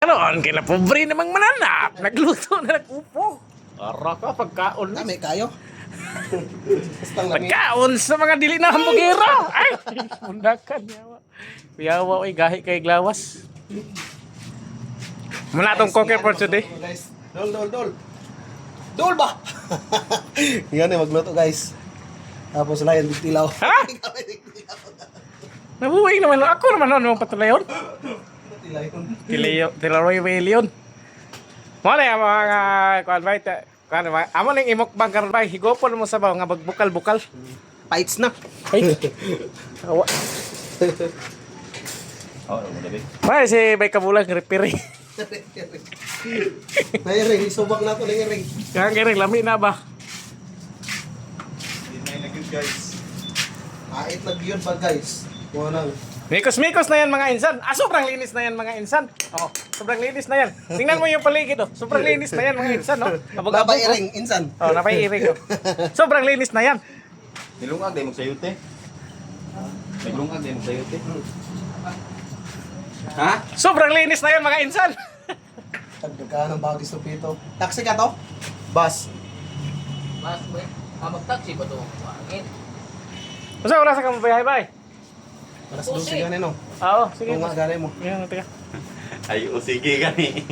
Karoon, kaya na pobre namang mananap. Nagluto na nag-upo. Ara ka, pagkaon. May kayo. Basta lang. Pagkaon sa mga dili na hambugero. Ay, mundakan. Yawa. Yawa, oy, gahi kay glawas. Muna itong cooker for today. Guys, dol. Dol ba? Yan eh, magluto guys. Tapos layan, tilaw. Ha? Nabuhay naman. Ako naman ano patulayon. Tilaroy Willion. Mo na yung mga kuan ba? Amo ning imukbang karon ba? Higopon mo sa ba nga bagbukal-bukal. Fights na. Ay. Awa. May si Bay Kabulang repiri. Nairing, subak na to nairing. Kaya kaya lami na ba? Hindi na ilagyan guys. Ait na yun ba guys? Kuha nang. Mikos-mikos na yan mga insan. Sobrang linis na yan mga insan. Oh, sobrang linis na yan. Tingnan mo yung paligid oh. Sobrang linis na yan mga insan oh. Abog-abog. Napairing, insan. Oh, napairing oh. Sobrang linis na yan. Nilungag din mo sa yute. Nilungag din mo sa yute. Ha? Sobrang linis na yan mga insan. Tagdaga ng bagis ng pito. Taxi ka to? Bus. Mas, mag-taxi ba ito? Wangin. Masa oras ka mo bayahe bay? Alas 12 ganin no? Oo, sige. Kung nga ganay mo. Yan, teka. Ay, o sige gani.